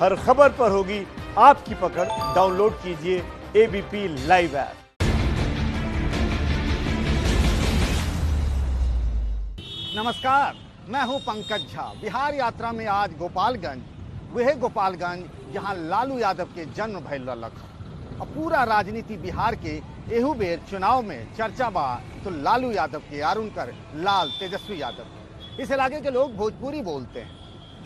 हर खबर पर होगी आपकी पकड़। डाउनलोड कीजिए एबीपी लाइव ऐप। नमस्कार, मैं हूं पंकज झा। बिहार यात्रा में आज गोपालगंज, वह गोपालगंज जहां लालू यादव के जन्म भइल रहलक। और पूरा राजनीति बिहार के एहू बेर चुनाव में चर्चा बा तो लालू यादव के और उनकर लाल तेजस्वी यादव। इस इलाके के लोग भोजपुरी बोलते हैं।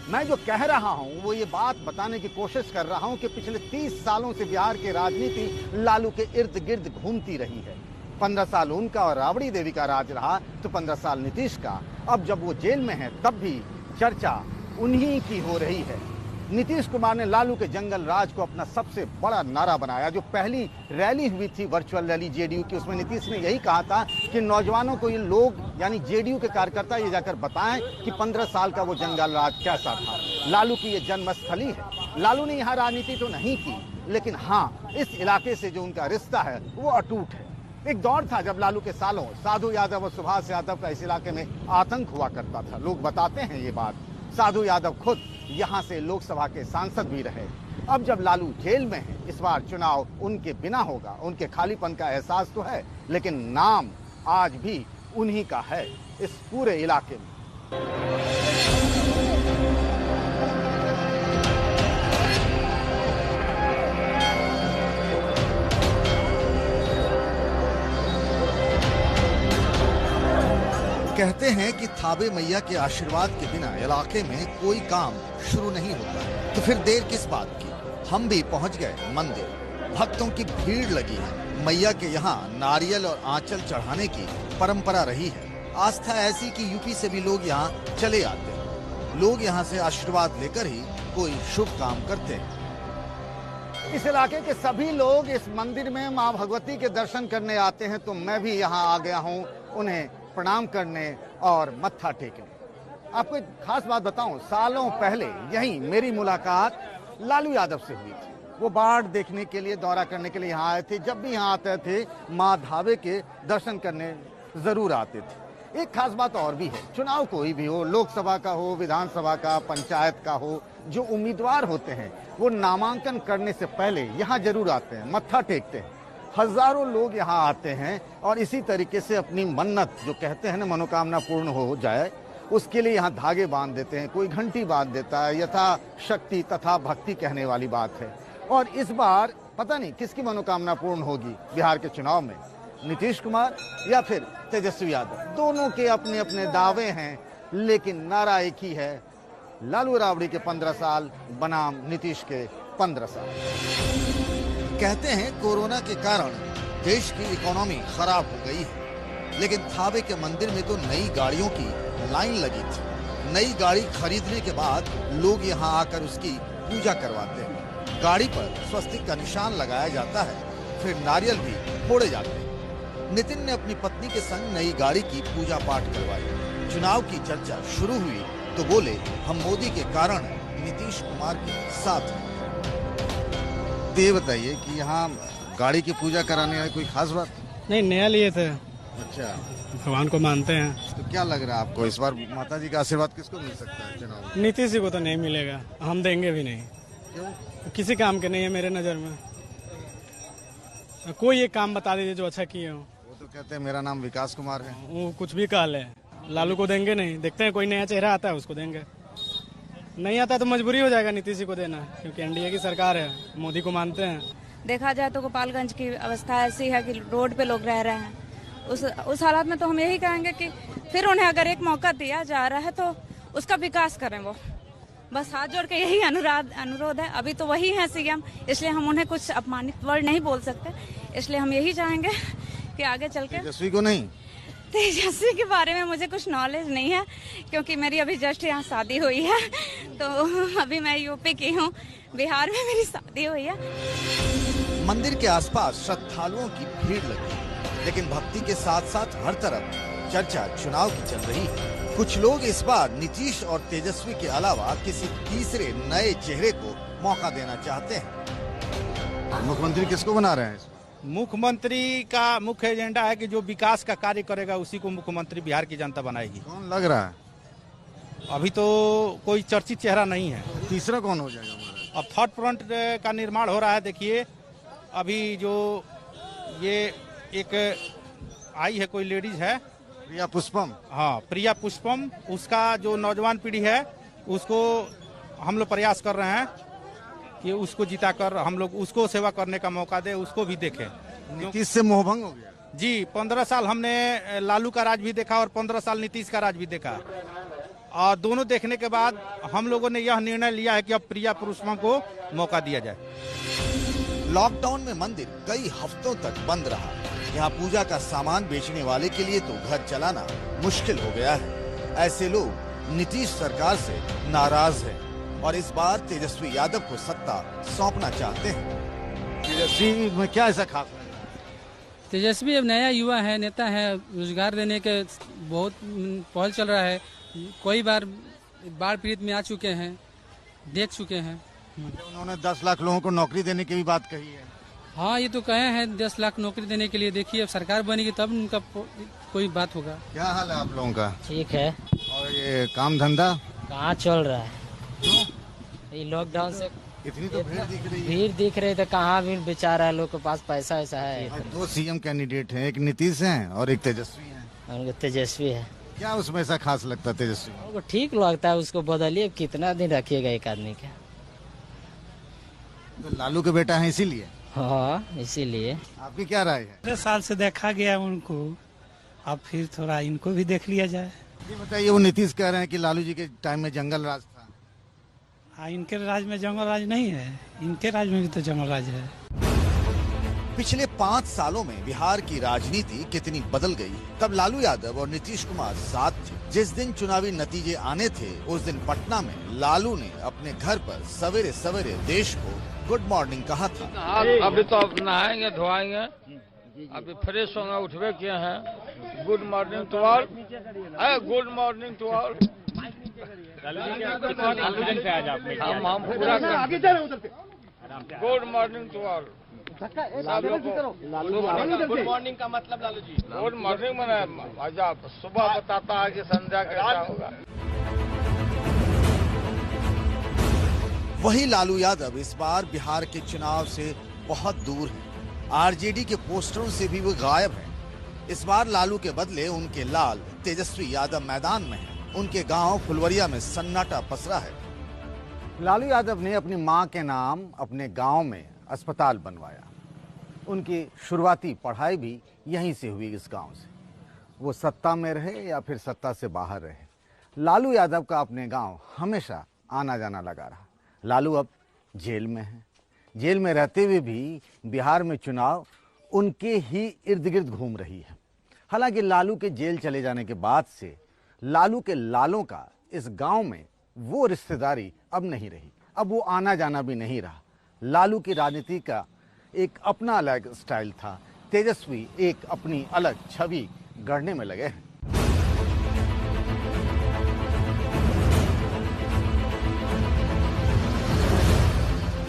मैं जो कह रहा हूं वो ये बात बताने की कोशिश कर रहा हूं कि पिछले 30 सालों से बिहार की राजनीति लालू के इर्द गिर्द घूमती रही है। 15 साल उनका और राबड़ी देवी का राज रहा तो 15 साल नीतीश का। अब जब वो जेल में है तब भी चर्चा उन्हीं की हो रही है। नीतीश कुमार ने लालू के जंगल राज को अपना सबसे बड़ा नारा बनाया। जो पहली रैली हुई थी, वर्चुअल रैली जेडीयू की, उसमें नीतीश ने यही कहा था कि नौजवानों को ये लोग यानी जेडीयू के कार्यकर्ता ये जाकर बताएं कि 15 साल का वो जंगल राज कैसा था। लालू की ये जन्मस्थली है। लालू ने यहाँ राजनीति तो नहीं की, लेकिन हाँ, इस इलाके से जो उनका रिश्ता है वो अटूट है। एक दौर था जब लालू के सालों साधु यादव और सुभाष यादव का इस इलाके में आतंक हुआ करता था। लोग बताते हैं ये बात। साधु यादव खुद यहाँ से लोकसभा के सांसद भी रहे। अब जब लालू जेल में है, इस बार चुनाव उनके बिना होगा। उनके खालीपन का एहसास तो है, लेकिन नाम आज भी उन्हीं का है इस पूरे इलाके में। कहते हैं कि थाबे मैया के आशीर्वाद के बिना इलाके में कोई काम शुरू नहीं होता। तो फिर देर किस बात की। हम भी पहुंच गए मंदिर। भक्तों की भीड़ लगी है। मैया के यहाँ नारियल और आंचल चढ़ाने की परंपरा रही है। आस्था ऐसी कि यूपी से भी लोग यहाँ चले आते हैं। लोग यहाँ से आशीर्वाद लेकर ही कोई शुभ काम करते हैं। इस इलाके के सभी लोग इस मंदिर में माँ भगवती के दर्शन करने आते हैं, तो मैं भी यहाँ आ गया हूँ उन्हें प्रणाम करने और मत्था टेकने। आपको एक खास बात बताऊं, सालों पहले यहीं मेरी मुलाकात लालू यादव से हुई थी। वो बाढ़ देखने के लिए, दौरा करने के लिए यहाँ आए थे। जब भी यहाँ आते थे माँ धावे के दर्शन करने जरूर आते थे। एक खास बात और भी है, चुनाव कोई भी हो, लोकसभा का हो, विधानसभा का, पंचायत का हो, जो उम्मीदवार होते हैं वो नामांकन करने से पहले यहाँ जरूर आते हैं, मत्था टेकते हैं। हजारों लोग यहाँ आते हैं और इसी तरीके से अपनी मन्नत, जो कहते हैं ना मनोकामना पूर्ण हो जाए, उसके लिए यहाँ धागे बांध देते हैं। कोई घंटी बांध देता है। यथा शक्ति तथा भक्ति कहने वाली बात है। और इस बार पता नहीं किसकी मनोकामना पूर्ण होगी बिहार के चुनाव में, नीतीश कुमार या फिर तेजस्वी यादव। दोनों के अपने अपने दावे हैं, लेकिन नारा एक ही है, लालू राबड़ी के 15 साल बनाम नीतीश के 15 साल। कहते हैं कोरोना के कारण देश की इकोनॉमी खराब हो गई है, लेकिन थावे के मंदिर में तो नई गाड़ियों की लाइन लगी थी। नई गाड़ी खरीदने के बाद लोग यहाँ आकर उसकी पूजा करवाते हैं। गाड़ी पर स्वस्तिक का निशान लगाया जाता है, फिर नारियल भी फोड़े जाते हैं। नितिन ने अपनी पत्नी के संग नई गाड़ी की पूजा पाठ करवाई। चुनाव की चर्चा शुरू हुई तो बोले, हम मोदी के कारण नीतीश कुमार के साथ हैं। ये बताइए कि यहाँ गाड़ी की पूजा कराने है, कोई खास बात? नहीं, नया लिए थे। अच्छा, भगवान को मानते हैं। तो क्या लग रहा है आपको, इस बार माता जी का आशीर्वाद किसको मिल सकता है चुनाव में? नीतीश जी को तो नहीं मिलेगा, हम देंगे भी नहीं। क्यों? किसी काम के नहीं है मेरे नजर में। कोई एक काम बता दीजिए जो अच्छा किए हो। वो तो कहते हैं मेरा नाम विकास कुमार है। वो कुछ भी कह ले, लालू को देंगे नहीं। देखते हैं कोई नया चेहरा आता है उसको देंगे, नहीं आता तो मजबूरी हो जाएगा नीतीश जी को देना, क्योंकि एनडीए की सरकार है, मोदी को मानते हैं। देखा जाए तो गोपालगंज की अवस्था ऐसी है कि रोड पे लोग रह रहे हैं। उस हालात में तो हम यही कहेंगे कि फिर उन्हें अगर एक मौका दिया जा रहा है तो उसका विकास करें। वो बस हाथ जोड़ के यही अनुरोध है। अभी तो वही है सीएम, इसलिए हम उन्हें कुछ अपमानित वर्ड नहीं बोल सकते। इसलिए हम यही चाहेंगे कि आगे चल के तेजस्वी को नहीं। तेजस्वी के बारे में मुझे कुछ नॉलेज नहीं है, क्योंकि मेरी अभी जस्ट यहाँ शादी हुई है। तो अभी मैं यूपी की हूँ, बिहार में मेरी शादी हुई है। मंदिर के आसपास श्रद्धालुओं की भीड़ लगी, लेकिन भक्ति के साथ साथ हर तरफ चर्चा चुनाव की चल रही है। कुछ लोग इस बार नीतीश और तेजस्वी के अलावा किसी तीसरे नए चेहरे को मौका देना चाहते हैं। मुख्यमंत्री किसको बना रहे हैं? मुख्यमंत्री का मुख्य एजेंडा है कि जो विकास का कार्य करेगा उसी को मुख्यमंत्री बिहार की जनता बनाएगी। कौन लग रहा है? अभी तो कोई चर्चित चेहरा नहीं है। तीसरा कौन हो जाएगा हमारा? अब थर्ड फ्रंट का निर्माण हो रहा है। देखिए अभी जो ये एक आई है, कोई लेडीज है, प्रिया पुष्पम। हाँ प्रिया पुष्पम, उसका जो नौजवान पीढ़ी है उसको हम लोग प्रयास कर रहे हैं कि उसको जिताकर हम लोग उसको सेवा करने का मौका दे, उसको भी देखें। नीतीश से मोहभंग हो गया जी, 15 साल हमने लालू का राज भी देखा और 15 साल नीतीश का राज भी देखा, और दोनों देखने के बाद हम लोगों ने यह निर्णय लिया है कि अब प्रिया पुष्पम को मौका दिया जाए। लॉकडाउन में मंदिर कई हफ्तों तक बंद रहा। यहाँ पूजा का सामान बेचने वाले के लिए तो घर चलाना मुश्किल हो गया है। ऐसे लोग नीतीश सरकार से नाराज हैं और इस बार तेजस्वी यादव को सत्ता सौंपना चाहते हैं। तेजस्वी में क्या ऐसा खास है? तेजस्वी अब नया युवा है, नेता है, रोजगार देने के बहुत पहल चल रहा है। कई बार बाढ़ पीड़ित में आ चुके हैं, देख चुके हैं। उन्होंने 10 लाख लोगों को नौकरी देने की भी बात कही है। हाँ, ये तो कहे हैं 10 लाख नौकरी देने के लिए। देखिए अब सरकार बनेगी तब उनका कोई बात होगा। क्या हाल है आप लोगों का? ठीक है। और ये काम धंधा कहाँ चल रहा है? ये लॉकडाउन से इतनी तो भीड़ दिख रही है। भीड़ दिख रही तो कहाँ भीड़, बेचारा लोग के पास पैसा ऐसा है। 2 सीएम कैंडिडेट हैं, एक नीतीश हैं और एक तेजस्वी हैं। उनको तेजस्वी है। क्या उसमें ऐसा खास लगता है तेजस्वी? उनको ठीक लगता है, उसको बदलिए। कितना दिन रखिएगा एक आदमी के? तो लालू के बेटा है इसीलिए। हाँ, इसीलिए। आपकी क्या राय है? 10 साल से देखा गया उनको, अब फिर थोड़ा इनको भी देख लिया जाए। ये बताइए, वो नीतीश कह रहे हैं कि लालू जी के टाइम में जंगल राज था। हाँ, इनके राज में जंगल राज नहीं है, इनके राज में भी तो जंगल राज है। पिछले 5 सालों में बिहार की राजनीति कितनी बदल गई। तब लालू यादव और नीतीश कुमार साथ थे। जिस दिन चुनावी नतीजे आने थे उस दिन पटना में लालू ने अपने घर पर सवेरे सवेरे देश को गुड मॉर्निंग कहा था। अभी तो नहाएंगे धोआएंगे, अभी फ्रेश होंगे, उठवे किए हैं। Good morning to all, good morning to all. हम पूरा good morning to all. Good morning का मतलब लालू जी, गुड मॉर्निंग मैंने सुबह बताता है कि संध्या कैसा होगा। वही लालू यादव इस बार बिहार के चुनाव से बहुत दूर है। आरजेडी के पोस्टरों से भी वो गायब है। इस बार लालू के बदले उनके लाल तेजस्वी यादव मैदान में हैं। उनके गांव फुलवरिया में सन्नाटा पसरा है। लालू यादव ने अपनी मां के नाम अपने गांव में अस्पताल बनवाया। उनकी शुरुआती पढ़ाई भी यहीं से हुई, इस गांव से। वो सत्ता में रहे या फिर सत्ता से बाहर रहे, लालू यादव का अपने गांव हमेशा आना जाना लगा रहा। लालू अब जेल में है। जेल में रहते हुए भी बिहार में चुनाव उनके ही इर्द गिर्द घूम रही है। हालांकि लालू के जेल चले जाने के बाद से लालू के लालों का इस गांव में वो रिश्तेदारी अब नहीं रही। अब वो आना जाना भी नहीं रहा। लालू की राजनीति का एक अपना अलग स्टाइल था। तेजस्वी एक अपनी अलग छवि गढ़ने में लगे हैं।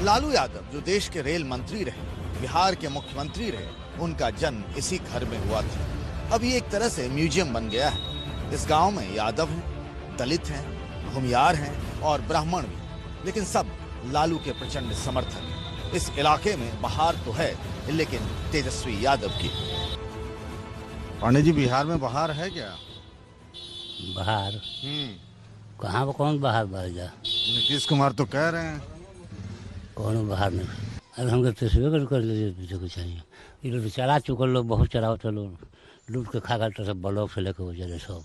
लालू यादव जो देश के रेल मंत्री रहे, बिहार के मुख्यमंत्री रहे, उनका जन्म इसी घर में हुआ था। अब ये एक तरह से म्यूजियम बन गया है। इस गांव में यादव हैं, दलित हैं, भूमियार हैं और ब्राह्मण भी, लेकिन सब लालू के प्रचंड समर्थक हैं। इस इलाके में बहार तो है, लेकिन तेजस्वी यादव की। पांडे जी, बिहार में बहार है क्या? बहार कहाँ कौन बहार बढ़ जा? नीतीश कुमार तो कह रहे हैं। कौन बहार नहीं। अब हमको तस्वीर कर लीजिए कुछ चाहिए। ये लोग चला चुके, लोग बहुत चलाओ, चलो लूट के खा कर सब ब्लॉक से लेकर हो जाए सब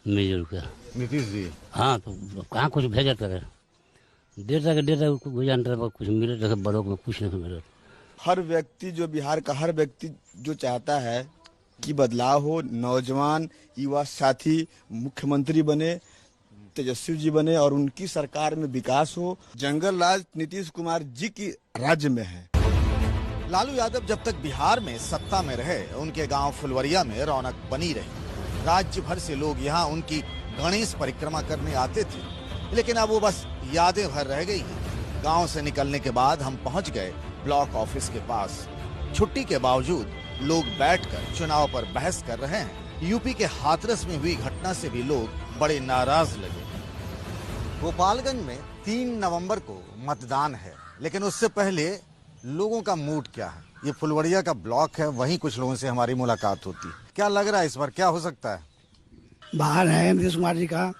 मिलजुल के। नीतीश जी हाँ, तो कहाँ कुछ भेजे करे, देर तक गुजान कुछ मिले रहे ब्लॉक में, कुछ नहीं मिले। हर व्यक्ति जो बिहार का हर व्यक्ति जो चाहता है कि बदलाव हो, नौजवान युवा साथी मुख्यमंत्री बने, तेजस्वी जी बने और उनकी सरकार में विकास हो। जंगल राज नीतीश कुमार जी की राज्य में है। लालू यादव जब तक बिहार में सत्ता में रहे, उनके गांव फुलवरिया में रौनक बनी रही। राज्य भर से लोग यहां उनकी गणेश परिक्रमा करने आते थे, लेकिन अब वो बस यादें भर रह गई हैं। गांव से निकलने के बाद हम पहुंच गए ब्लॉक ऑफिस के पास। छुट्टी के बावजूद लोग बैठकर चुनाव पर बहस कर रहे हैं। यूपी के हाथरस में हुई घटना से भी लोग बड़े नाराज लगे। गोपालगंज में 3 नवंबर को मतदान है, लेकिन उससे पहले लोगों का मूड क्या है? ये फुलवड़िया का ब्लॉक है, वहीं कुछ लोगों से हमारी मुलाकात होती है। क्या लग रहा है इस बार, क्या हो सकता है? बाहर है नीतीश कुमार जी का,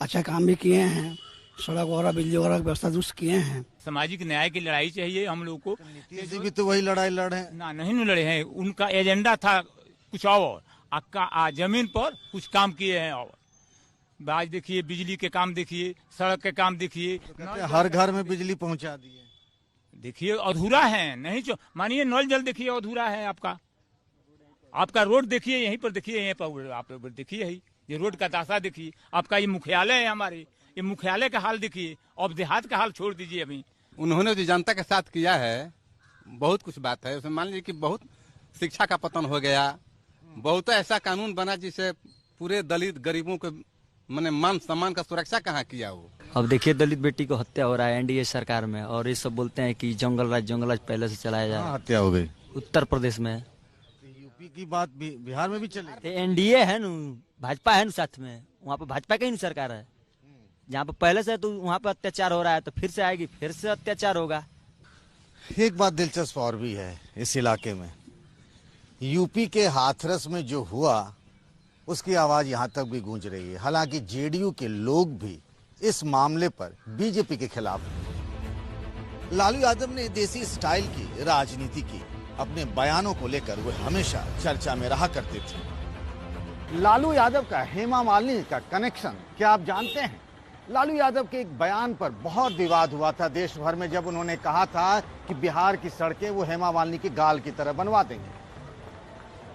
अच्छा काम भी किए हैं, सड़क वगैरह बिजली वगैरह की व्यवस्था दुरुस्त किए हैं। सामाजिक न्याय की लड़ाई चाहिए हम लोग को। नीतीश जी भी तो वही लड़ाई लड़े ना, नहीं लड़े हैं, उनका एजेंडा था कुछ और, जमीन पर कुछ काम किए हैं। और आज देखिए बिजली के काम देखिए, सड़क के काम देखिए, हर घर में बिजली पहुंचा दी है। देखिए अधूरा है, नहीं मानिए नल जल देखिए अधूरा है आपका रोड देखिए, यहीं पर देखिए, यहीं पर आप देखिए, ये रोड का दासा देखिए, आपका ये मुख्यालय है हमारे, ये मुख्यालय का हाल देखिए, अब देहात का हाल छोड़ दीजिए। अभी उन्होंने जो जनता के साथ किया है बहुत कुछ बात है उसमें। मान लीजिए कि बहुत शिक्षा का पतन हो गया, बहुत ऐसा कानून बना जिससे पूरे दलित गरीबों के मैंने मान सम्मान का सुरक्षा कहाँ किया वो। अब देखिए दलित बेटी को हत्या हो रहा है एनडीए सरकार में, और ये सब बोलते हैं कि जंगल राज पहले से चलाया जा रहा है। हत्या हो गई उत्तर प्रदेश में, यूपी की बात भी बिहार में भी चली। एनडीए है न, भाजपा है न साथ में, वहाँ पे भाजपा की ही सरकार है। जहाँ पे पहले से तो वहाँ पे अत्याचार हो रहा है, तो फिर से आएगी, फिर से अत्याचार होगा। एक बात दिलचस्प और भी है इस इलाके में, यूपी के हाथरस में जो हुआ उसकी आवाज यहाँ तक भी गूंज रही है। हालांकि जेडीयू के लोग भी इस मामले पर बीजेपी के खिलाफ हैं। लालू यादव ने देसी स्टाइल की राजनीति की, अपने बयानों को लेकर वो हमेशा चर्चा में रहा करते थे। लालू यादव का हेमा मालिनी का कनेक्शन क्या आप जानते हैं? लालू यादव के एक बयान पर बहुत विवाद हुआ था देश भर में, जब उन्होंने कहा था कि बिहार की सड़कें वो हेमा मालिनी के गाल की तरह बनवा देंगे।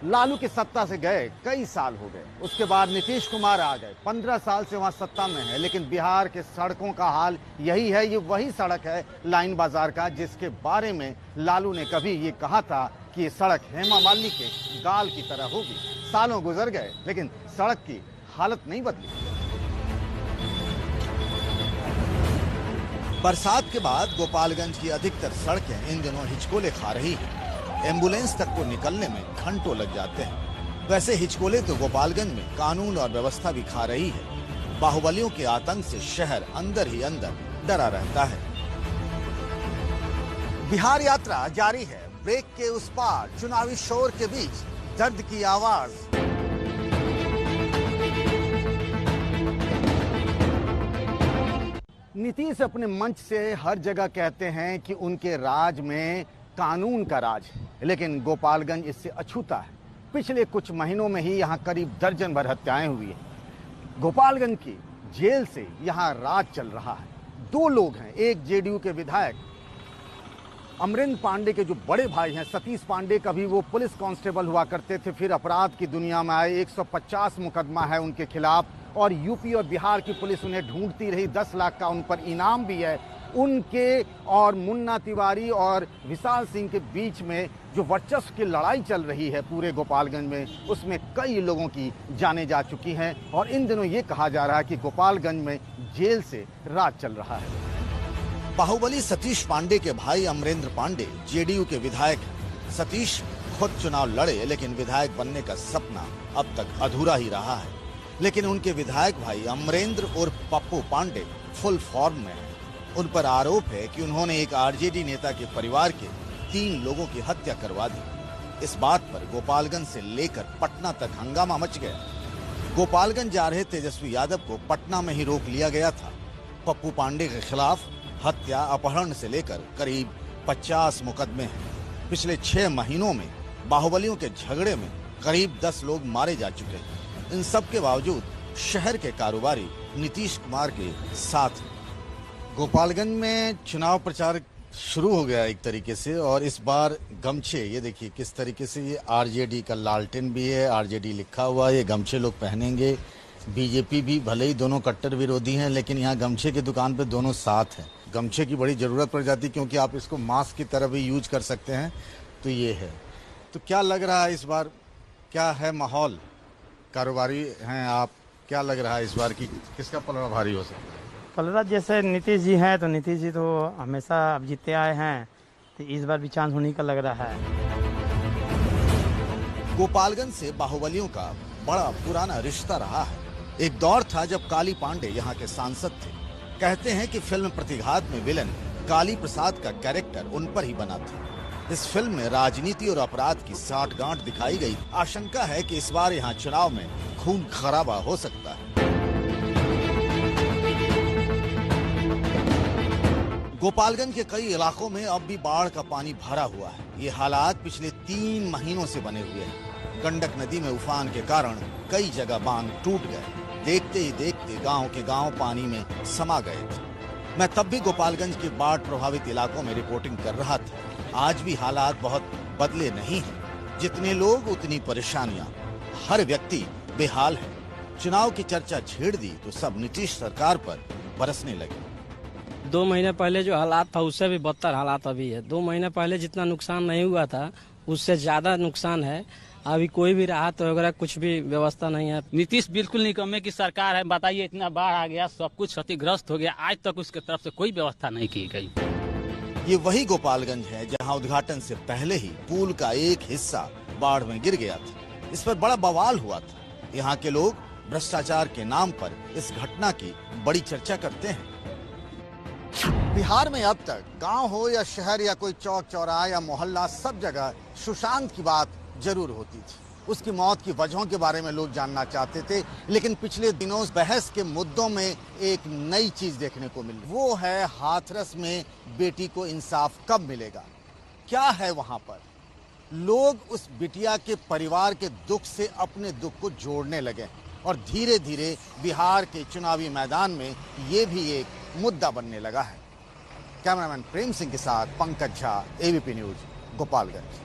लालू की सत्ता से गए कई साल हो गए, उसके बाद नीतीश कुमार आ गए, 15 साल से वहां सत्ता में है, लेकिन बिहार के सड़कों का हाल यही है। ये वही सड़क है लाइन बाजार का, जिसके बारे में लालू ने कभी ये कहा था कि ये सड़क हेमा मालिनी के गाल की तरह होगी। सालों गुजर गए लेकिन सड़क की हालत नहीं बदली। बरसात के बाद गोपालगंज की अधिकतर सड़कें इन दिनों हिचकोले खा रही हैं। एम्बुलेंस तक को निकलने में घंटों लग जाते हैं। वैसे हिचकोले तो गोपालगंज में कानून और व्यवस्था भी खा रही है। बाहुबलियों के आतंक से शहर अंदर ही अंदर डरा रहता है। बिहार यात्रा जारी है, ब्रेक के उस पार चुनावी शोर के बीच दर्द की आवाज। नीतीश अपने मंच से हर जगह कहते हैं कि उनके राज में कानून का राज है, लेकिन गोपालगंज इससे अछूता है। पिछले कुछ महीनों में ही यहाँ करीब दर्जन भर हत्याएं हुई हैं। गोपालगंज की जेल से यहाँ राज चल रहा है। 2 लोग हैं, एक जेडीयू के विधायक अमरेंद्र पांडे के जो बड़े भाई हैं सतीश पांडे, कभी वो पुलिस कांस्टेबल हुआ करते थे, फिर अपराध की दुनिया में आए। 150 मुकदमा है उनके खिलाफ, और यूपी और बिहार की पुलिस उन्हें ढूंढती रही। 10 लाख का उन पर इनाम भी है। उनके और मुन्ना तिवारी और विशाल सिंह के बीच में जो वर्चस्व की लड़ाई चल रही है पूरे गोपालगंज में, उसमें कई लोगों की जानें जा चुकी हैं, और इन दिनों ये कहा जा रहा है कि गोपालगंज में जेल से राज चल रहा है। बाहुबली सतीश पांडे के भाई अमरेंद्र पांडे जेडीयू के विधायक हैं। सतीश खुद चुनाव लड़े, लेकिन विधायक बनने का सपना अब तक अधूरा ही रहा है। लेकिन उनके विधायक भाई अमरेंद्र और पप्पू पांडे फुल फॉर्म में हैं। उन पर आरोप है कि उन्होंने एक आरजेडी नेता के परिवार के 3 लोगों की हत्या करवा दी। इस बात पर गोपालगंज से लेकर पटना तक हंगामा मच गया। गोपालगंज जा रहे तेजस्वी यादव को पटना में ही रोक लिया गया था। पप्पू पांडे के खिलाफ हत्या, अपहरण से लेकर करीब 50 मुकदमे हैं। पिछले 6 महीनों में बाहुबलियों के झगड़े में करीब 10 लोग मारे जा चुके हैं। इन सब के बावजूद शहर के कारोबारी नीतीश कुमार के साथ गोपालगंज में चुनाव प्रचार शुरू हो गया एक तरीके से। और इस बार गमछे, ये देखिए किस तरीके से, ये आरजेडी का लालटेन भी है, आरजेडी लिखा हुआ है, ये गमछे लोग पहनेंगे। बीजेपी भी भले ही दोनों कट्टर विरोधी हैं, लेकिन यहाँ गमछे की दुकान पे दोनों साथ हैं। गमछे की बड़ी ज़रूरत पड़ जाती है क्योंकि आप इसको मास्क की तरह भी यूज कर सकते हैं। तो ये है। तो क्या लग रहा है इस बार, क्या है माहौल? कारोबारी हैं आप, क्या लग रहा है इस बार की किसका पलड़ा भारी हो सकता है? पलड़ा जैसे नीतीश जी हैं, तो नीतीश जी तो हमेशा अब जीते आए हैं, तो इस बार भी चांस होने का लग रहा है। गोपालगंज से बाहुबलियों का बड़ा पुराना रिश्ता रहा है। एक दौर था जब काली पांडे यहाँ के सांसद थे। कहते हैं कि फिल्म प्रतिघात में विलन काली प्रसाद का कैरेक्टर उन पर ही बना था। इस फिल्म में राजनीति और अपराध की साठगांठ दिखाई गई। आशंका है कि इस बार यहाँ चुनाव में खून खराबा हो सकता है। गोपालगंज के कई इलाकों में अब भी बाढ़ का पानी भरा हुआ है। ये हालात पिछले 3 महीनों से बने हुए हैं। गंडक नदी में उफान के कारण कई जगह बांध टूट गए। देखते ही देखते गांव के गांव पानी में समा गए थे। मैं तब भी गोपालगंज के बाढ़ प्रभावित इलाकों में रिपोर्टिंग कर रहा था। आज भी हालात बहुत बदले नहीं हैं। जितने लोग उतनी परेशानियां। हर व्यक्ति बेहाल है। चुनाव की चर्चा छेड़ दी तो सब नीतीश सरकार पर बरसने लगे। 2 महीने पहले जो हालात था उससे भी बदतर हालात अभी है। 2 महीने पहले जितना नुकसान नहीं हुआ था उससे ज्यादा नुकसान है। अभी कोई भी राहत वगैरह कुछ भी व्यवस्था नहीं है। नीतीश बिल्कुल निकम्मे की सरकार है। बताइए, इतना बाढ़ आ गया, सब कुछ क्षतिग्रस्त हो गया, आज तक उसके तरफ से कोई व्यवस्था नहीं की गई। ये वही गोपालगंज है जहां उद्घाटन से पहले ही पुल का एक हिस्सा बाढ़ में गिर गया था। इस पर बड़ा बवाल हुआ था। यहाँ के लोग भ्रष्टाचार के नाम पर इस घटना की बड़ी चर्चा करते हैं। बिहार में अब तक गांव हो या शहर या कोई चौक चौराहा या मोहल्ला, सब जगह सुशांत की बात जरूर होती थी। उसकी मौत की वजहों के बारे में लोग जानना चाहते थे। लेकिन पिछले दिनों बहस के मुद्दों में एक नई चीज देखने को मिली। वो है हाथरस में बेटी को इंसाफ कब मिलेगा। क्या है वहां पर? लोग उस बिटिया के परिवार के दुख से अपने दुख को जोड़ने लगे और धीरे धीरे बिहार के चुनावी मैदान में ये भी एक मुद्दा बनने लगा है। कैमरामैन प्रेम सिंह के साथ पंकज झा, एबीपी न्यूज, गोपालगंज।